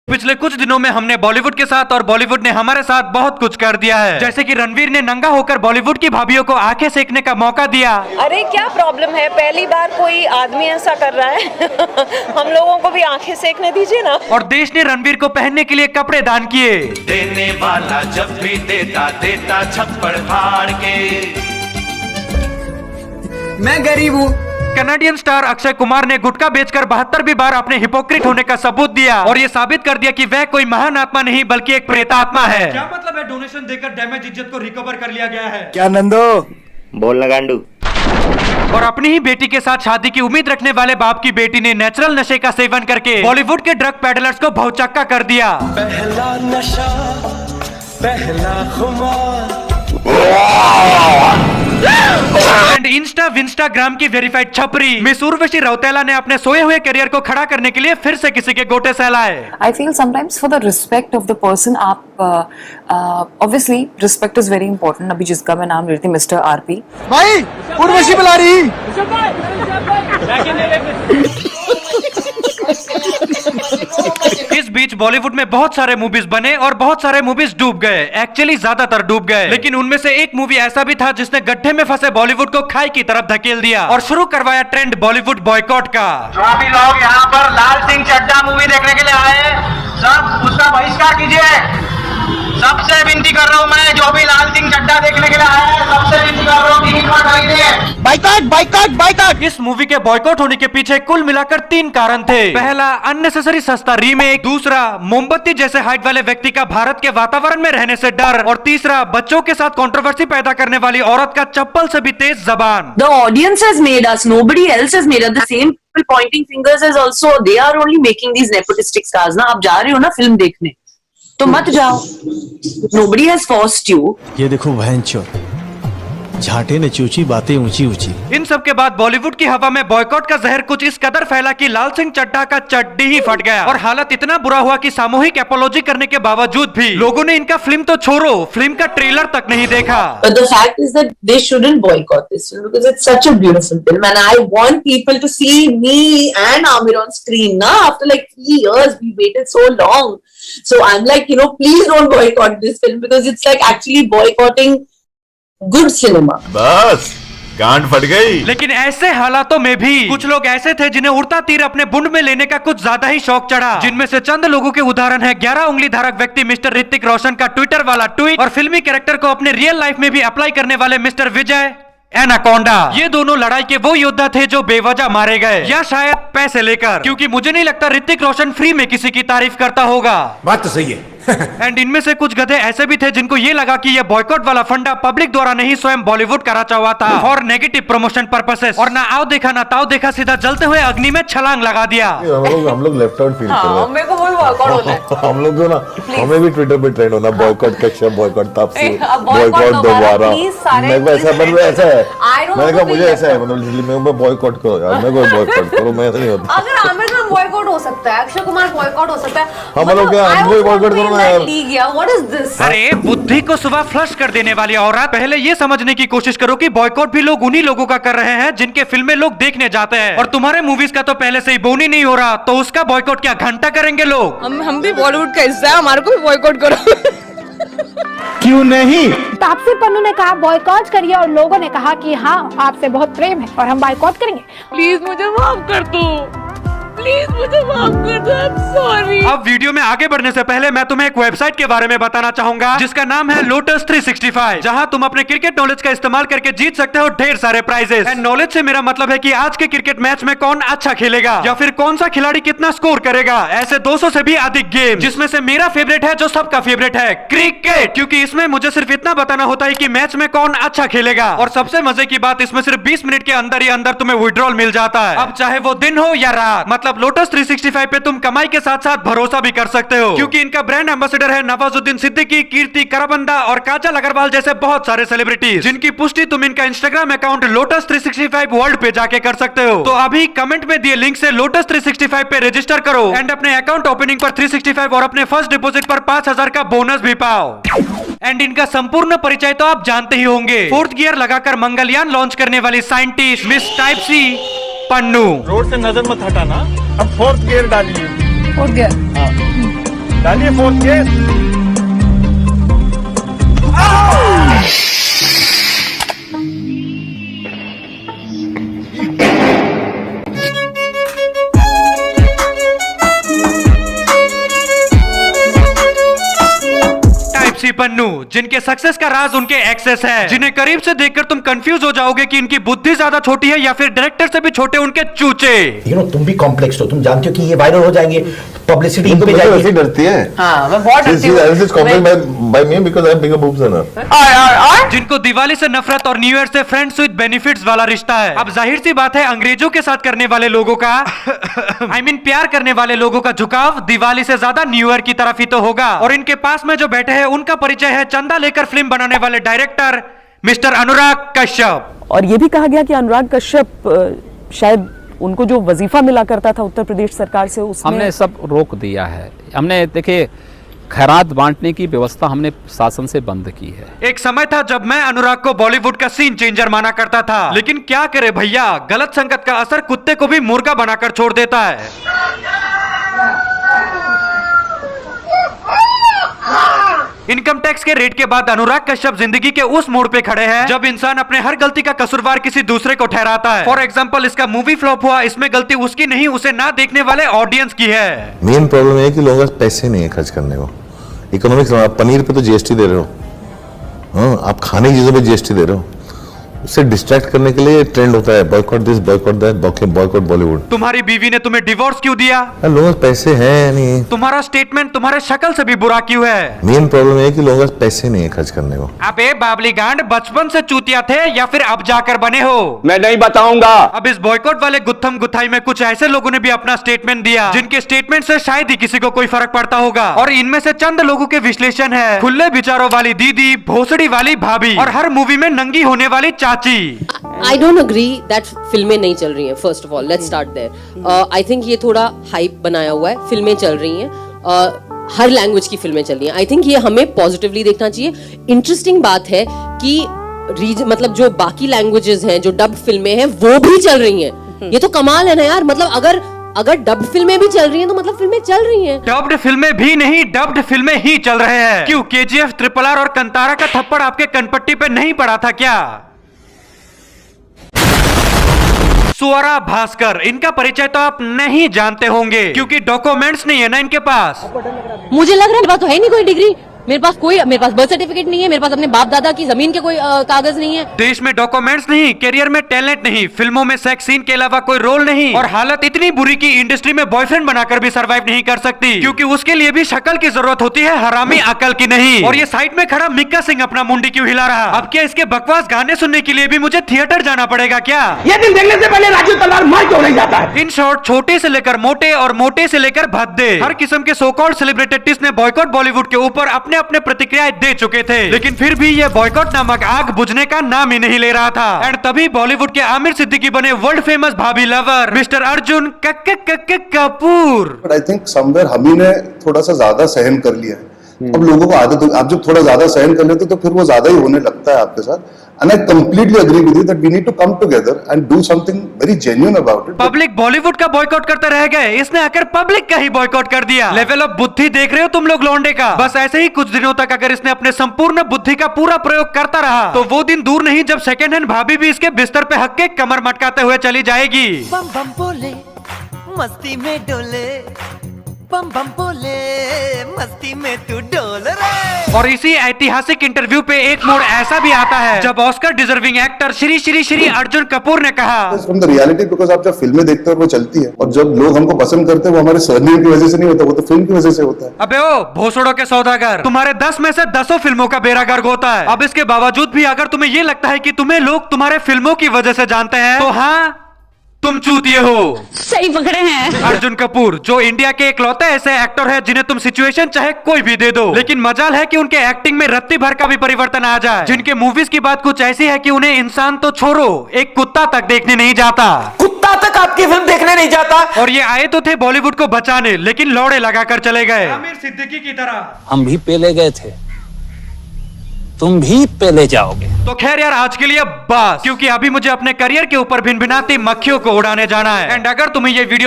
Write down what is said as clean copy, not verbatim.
पिछले कुछ दिनों में हमने बॉलीवुड के साथ और बॉलीवुड ने हमारे साथ बहुत कुछ कर दिया है। जैसे कि रणवीर ने नंगा होकर बॉलीवुड की भाभियों को आंखें सेकने का मौका दिया। अरे क्या प्रॉब्लम है, पहली बार कोई आदमी ऐसा कर रहा है। हम लोगों को भी आंखें सेकने दीजिए ना। और देश ने रणवीर को पहनने के लिए कपड़े दान किए। देने वाला जब भी देता देता छप्पड़ फाड़ के। मैं गरीब हूँ। कनाडियन स्टार अक्षय कुमार ने गुटखा बेचकर 72वीं बार अपने हिपोक्रेट होने का सबूत दिया और ये साबित कर दिया कि वह कोई महान आत्मा नहीं बल्कि एक प्रेतात्मा है। क्या मतलब है, डोनेशन देकर डैमेज इज्जत को रिकवर कर लिया गया है। क्या नंदो बोलना गांडू। और अपनी ही बेटी के साथ शादी की उम्मीद रखने वाले बाप की बेटी ने नेचुरल नशे का सेवन करके बॉलीवुड के ड्रग पेडलर्स को भौचक्का कर दिया। पहला नशा पहला खुमार। एंड इंस्टाग्राम की वेरीफाइड छपरी मिस उर्वशी रौतेला ने अपने सोए हुए करियर को खड़ा करने के लिए फिर से किसी के गोटे सहलाए। I feel sometimes for the respect of the person आप obviously respect is very important। अभी जिसका मैं नाम ले रही थी मिस्टर आरपी। भाई उर्वशी बुला रही। इस बीच बॉलीवुड में बहुत सारे मूवीज बने और बहुत सारे मूवीज डूब गए। एक्चुअली ज्यादातर डूब गए, लेकिन उनमें से एक मूवी ऐसा भी था जिसने गड्ढे में फंसे बॉलीवुड को खाई की तरफ धकेल दिया और शुरू करवाया ट्रेंड बॉलीवुड बॉयकॉट का। जो भी लोग यहाँ पर लाल सिंह चड्ढा मूवी देखने के लिए आए, सब उसका बहिष्कार कीजिए। सबसे विनती कर रहा हूँ मैं, जो भी लाल सिंह चड्ढा देखने के लिए आए हैं, सबसे विनती कर रहा हूँ टिकट मत खरीदिए। Boycott boycott boycott. इस मूवी के बॉयकॉट होने के पीछे कुल मिलाकर 3 कारण थे। पहला, अननेसेसरी सस्ता रीमेक। दूसरा, मोमबत्ती जैसे हाइट वाले व्यक्ति का भारत के वातावरण में रहने से डर। और तीसरा, बच्चों के साथ कंट्रोवर्सी पैदा करने वाली औरत का चप्पल से भी तेज जबान। The audience has made us, nobody else has made us. The same people pointing fingers as also they are only making these nepotistic stars. ना आप जा रहे हो ना फिल्म देखने, तो मत जाओ। Nobody has forced you. ये देखो भैंचो, झाटे ने चूची बातें ऊंची ऊंची। इन सब के बाद बॉलीवुड की हवा में बॉयकॉट का जहर कुछ इस कदर फैला कि लाल सिंह चड्ढा का चड्डी ही फट गया और हालत इतना बुरा हुआ कि सामूहिक एपोलॉजी करने के बावजूद भी लोगों ने इनका फिल्म तो छोड़ो, फिल्म का ट्रेलर तक नहीं देखा। But the fact is that they shouldn't boycott this film because it's such a beautiful film, and I want people to see me and Amir on screen. Now, after like 3 years, we waited so long. So I'm like, please don't boycott this film because it's like actually boycotting good cinema. बस गांड फट गई। लेकिन ऐसे हालातों में भी कुछ लोग ऐसे थे जिन्हें उड़ता तीर अपने बुंड में लेने का कुछ ज्यादा ही शौक चढ़ा, जिनमें से चंद लोगों के उदाहरण है 11 उंगली धारक व्यक्ति मिस्टर ऋतिक रोशन का ट्विटर वाला ट्वीट और फिल्मी कैरेक्टर को अपने रियल लाइफ में भी अप्लाई करने वाले मिस्टर विजय एनाकोंडा। ये दोनों लड़ाई के वो योद्धा थे जो बेवजह मारे गए या शायद पैसे लेकर, क्योंकि मुझे नहीं लगता ऋतिक रोशन फ्री में किसी की तारीफ करता होगा। बात तो सही है। एंड इनमें से कुछ गधे ऐसे भी थे जिनको ये लगा कि ये बॉयकॉट वाला फंडा पब्लिक द्वारा नहीं स्वयं बॉलीवुड का रचा हुआ था फॉर नेगेटिव प्रमोशन पर्पसेस, और ना आओ देखा ना ताओ देखा, सीधा जलते हुए अग्नि में छलांग लगा दिया। हम लोग लेफ्ट आउट फील कर रहे हैं। मेरे को वही बॉयकॉट होना है। हम लोग जो ना, हमें भी ट्विटर पे ट्रेंड होना बॉयकॉट का, बॉयकॉट तापसी, बॉयकॉट दोबारा। मेरे को ऐसा है, मैंने कहा मुझे ऐसा है, मतलब मैं बॉयकॉट करो यार, मैं कोई बॉयकॉट करो, मैं ऐसा नहीं होता। अगर आमिर खान बॉयकॉट हो सकता है, अक्षय कुमार बॉयकॉट हो सकता है, हम लोग क्या हमको बॉयकॉट करो ना यार। What is this? अरे बुद्धि को सुबह फ्लश कर देने वाली औरत, पहले ये समझने की कोशिश करो कि बॉयकॉट भी लोग उन्हीं लोगों का कर रहे हैं जिनके फिल्में लोग देखने जाते हैं, और तुम्हारे मूवीज का तो पहले से ही बोन ही नहीं हो रहा, तो उसका बॉयकॉट क्या घंटा करेंगे लोग। हम भी बॉलीवुड का हिस्सा है, हमारे को भी बॉयकॉट करो। क्यों नहीं? तापसी पन्नू ने कहा बॉयकॉट करिए और लोगों ने कहा कि हाँ आपसे बहुत प्रेम है और हम बॉयकॉट करेंगे। प्लीज मुझे माफ कर दो, प्लीज मुझे माफ कर दो, आई एम सॉरी। अब वीडियो में आगे बढ़ने से पहले मैं तुम्हें एक वेबसाइट के बारे में बताना चाहूंगा जिसका नाम है लोटस 365, जहां तुम अपने क्रिकेट नॉलेज का इस्तेमाल करके जीत सकते हो ढेर सारे प्राइजेस। एंड नॉलेज से मेरा मतलब है कि आज के क्रिकेट मैच में कौन अच्छा खेलेगा या फिर कौन सा खिलाड़ी कितना स्कोर करेगा, ऐसे 200 से भी अधिक गेम, जिसमें से मेरा फेवरेट है जो सबका फेवरेट है, क्रिकेट, क्योंकि इसमें मुझे सिर्फ इतना बताना होता है कि मैच में कौन अच्छा खेलेगा, और सबसे मजे की बात इसमें सिर्फ 20 मिनट के अंदर ही अंदर तुम्हें विड्रॉल मिल जाता है। अब चाहे वो दिन हो या रात, मतलब लोटस 365 पे तुम कमाई के साथ साथ भरोसा भी कर सकते हो, क्योंकि इनका ब्रांड एम्बेसडर है नवाजुद्दीन सिद्दीकी, कीर्ति करबंदा और काजल अग्रवाल जैसे बहुत सारे सेलिब्रिटीज, जिनकी पुष्टि तुम इनका इंस्टाग्राम अकाउंट लोटस 365 वर्ल्ड पे जाके कर सकते हो। तो अभी कमेंट में दिए लिंक से लोटस 365 पे रजिस्टर करो एंड अपने अकाउंट ओपनिंग पर 365 और अपने फर्स्ट डिपॉजिट पर 5000 का बोनस भी पाओ। एंड इनका संपूर्ण परिचय तो आप जानते ही होंगे, 4th गियर लगाकर मंगलयान लॉन्च करने वाली साइंटिस्ट मिस टाइप सी पन्नू। रोड से नजर मत हटाना, अब 4th गियर डालिए। 4th गियर डालिए फोन के। सी पन्नू, जिनके सक्सेस का राज उनके एक्सेस है, जिन्हें करीब से देखकर तुम कंफ्यूज हो जाओगे कि इनकी बुद्धि ज्यादा छोटी है या फिर डायरेक्टर से भी छोटे उनके चूचे। तुम भी कॉम्प्लेक्स हो, तुम जानते हो कि ये वायरल हो जाएंगे, पब्लिसिटी इन पे जाएगी। ऐसी डरती है। हाँ, मैं बहुत डरती हूँ। जिनको दिवाली से नफरत और न्यू ईयर से फ्रेंड्स विद बेनिफिट्स वाला रिश्ता है। अब जाहिर सी बात है, अंग्रेजों के साथ करने वाले लोगों का I mean, प्यार करने वाले लोगों का झुकाव दिवाली से ज्यादा न्यू ईयर की तरफ ही तो होगा। और इनके पास में जो बैठे हैं उनका परिचय है चंदा लेकर फिल्म बनाने वाले डायरेक्टर मिस्टर अनुराग कश्यप। और ये भी कहा गया कि अनुराग कश्यप शायद उनको जो वजीफा मिला करता था उत्तर प्रदेश सरकार से, उसमें हमने सब रोक दिया है। हमने देखिए खैरात बांटने की व्यवस्था हमने शासन से बंद की है। एक समय था जब मैं अनुराग को बॉलीवुड का सीन चेंजर माना करता था, लेकिन क्या करे भैया, गलत संगत का असर कुत्ते को भी मुर्गा बनाकर छोड़ देता है। इनकम टैक्स के रेट के बाद अनुराग कश्यप जिंदगी के उस मोड़ पे खड़े हैं जब इंसान अपने हर गलती का कसूरवार किसी दूसरे को ठहराता है। फॉर एग्जांपल, इसका मूवी फ्लॉप हुआ, इसमें गलती उसकी नहीं, उसे ना देखने वाले ऑडियंस की है। मेन प्रॉब्लम है कि लोगों के पास पैसे नहीं है खर्च करने को। इकोनॉमिक्स, आप पनीर पे तो जीएसटी दे रहे हो, हाँ, आप खाने की चीजों पे जीएसटी दे रहे हो। उससे डिस्ट्रैक्ट करने के लिए ट्रेंड होता है boycott this, boycott that, boycott Bollywood. तुम्हारी बीवी ने तुम्हें डिवोर्स क्यों दिया? लोगों के पैसे हैं नहीं। तुम्हारा स्टेटमेंट तुम्हारे शक्ल से भी बुरा क्यों है? मेन प्रॉब्लम है कि लोगों के पैसे नहीं है खर्च करने को। अबे बाबली गांड, बचपन से चूतिया थे या फिर अब जाकर बने हो? मैं नहीं बताऊंगा। अब इस बॉयकॉट वाले गुत्थम गुथाई में कुछ ऐसे लोगों ने भी अपना स्टेटमेंट दिया जिनके स्टेटमेंट से शायद ही किसी को कोई फर्क पड़ता होगा। और इनमें से चंद लोगों के विश्लेषण है खुले विचारों वाली दीदी, भोसड़ी वाली भाभी और हर मूवी में नंगी होने वाली चाची। I don't agree that फिल्में नहीं चल रही हैं। First of all, let's start there. I think ये थोड़ा हाइप बनाया हुआ है। फिल्में चल रही हैं, हर लैंग्वेज की फिल्में चल रही हैं। I think ये हमें पॉजिटिवली देखना चाहिए। इंटरेस्टिंग बात है कि मतलब जो बाकी लैंग्वेजेस हैं, जो डब फिल्में हैं, वो भी चल रही हैं। ये तो कमाल है ना यार। मतलब अगर डब फिल्में भी चल रही हैं तो मतलब फिल्में चल रही हैं। डब्ड फिल्में भी नहीं, डब्ड फिल्में ही चल रहे हैं। क्यों KGF, RRR और कंतारा का थप्पड़ आपके कनपट्टी पे नहीं पड़ा था क्या? स्वरा भास्कर, इनका परिचय तो आप नहीं जानते होंगे क्योंकि डॉक्यूमेंट्स नहीं है ना इनके पास। मुझे लग रहा है मेरे पास तो है नहीं कोई डिग्री, मेरे पास बर्थ सर्टिफिकेट नहीं है, मेरे पास अपने बाप दादा की जमीन के कोई कागज नहीं है। देश में डॉक्यूमेंट्स नहीं, करियर में टैलेंट नहीं, फिल्मों में सेक्स सीन के अलावा कोई रोल नहीं, और हालत इतनी बुरी की इंडस्ट्री में बॉयफ्रेंड बनाकर भी सरवाइव नहीं कर सकती क्योंकि उसके लिए भी शक्ल की जरूरत होती है, हरामी अकल की नहीं। और ये साइड में खड़ा मिक्का सिंह अपना मुंडी क्यों हिला रहा? अब क्या इसके बकवास गाने सुनने के लिए भी मुझे थिएटर जाना पड़ेगा क्या? ये दिन देखने से पहले राजू तलवार मार क्यों नहीं जाता है? इन शॉर्ट, छोटे से लेकर मोटे और मोटे से लेकर भद्दे, हर किस्म के सो कॉल्ड सेलिब्रिटीज ने बॉयकॉट बॉलीवुड के ऊपर अपने अपने प्रतिक्रियाएं दे चुके थे, लेकिन फिर भी ये बॉयकॉट नामक आग बुझने का नाम ही नहीं ले रहा था। एंड तभी बॉलीवुड के आमिर सिद्दीकी बने वर्ल्ड फेमस भाभी lover mister Arjun Kapoor. But I think somewhere हम ही ने थोड़ा सा ज्यादा सहन कर लिया है। अब लोगों को आदत हो, आप जब थोड़ा ज्यादा सहन कर लेते तो फिर वो ज्यादा ही होने लगता है आपके साथ। And I completely agree with you that we need to come together and do something very genuine about it. Public Bollywood का बॉयकॉट करते रह गए, इसने आकर पब्लिक का ही बॉयकॉट कर दिया। लेवल ऑफ बुद्धि देख रहे हो तुम लोग लौंडे का? बस ऐसे ही कुछ दिनों तक अगर इसने अपने संपूर्ण बुद्धि का पूरा प्रयोग करता रहा तो वो दिन दूर नहीं जब सेकंड हैंड भाभी भी इसके बिस्तर पे हक के कमर मटकाते हुए चली जाएगी। बम बम बोले मस्ती में डोले, बम बम बोले मस्ती में तू डोल रे। और इसी ऐतिहासिक इंटरव्यू पे एक मोड़ ऐसा भी आता है जब Oscar deserving actor Shri Arjun Kapoor ने कहा फ्रॉम द रियलिटी, बिकॉज़ आप जब फिल्में देखते हो वो चलती है, और जब लोग हमको पसंद करते हैं वो हमारे सरनेम की वजह से नहीं होता, वो तो फिल्म की वजह से होता है। अबे ओ भोसड़ों के सौदागर, तुम्हारे 10 में से 10 फिल्मों का बेड़ा गर्क होता है। अब इसके बावजूद भी अगर तुम्हें ये लगता है कि तुम्हें लोग तुम्हारे फिल्मों की वजह से जानते हैं तो हाँ, तुम चूतिए हो। सही पकड़े हैं। अर्जुन कपूर जो इंडिया के इकलौते ऐसे एक्टर है जिन्हें तुम सिचुएशन चाहे कोई भी दे दो, लेकिन मजाल है कि उनके एक्टिंग में रत्ती भर का भी परिवर्तन आ जाए। जिनके मूवीज की बात कुछ ऐसी है कि उन्हें इंसान तो छोड़ो, एक कुत्ता तक देखने नहीं जाता। कुत्ता तक आपकी फिल्म देखने नहीं जाता। और ये आए तो थे बॉलीवुड को बचाने, लेकिन लौड़े लगाकर चले गए आमिर सिद्दीकी की तरह। हम भी पेले गए थे, तुम भी पहले जाओगे। तो खैर यार, आज के लिए बस, क्योंकि अभी मुझे अपने करियर के ऊपर भिनभिनाती मक्खियों को उड़ाने जाना है। एंड अगर तुम्हें ये वीडियो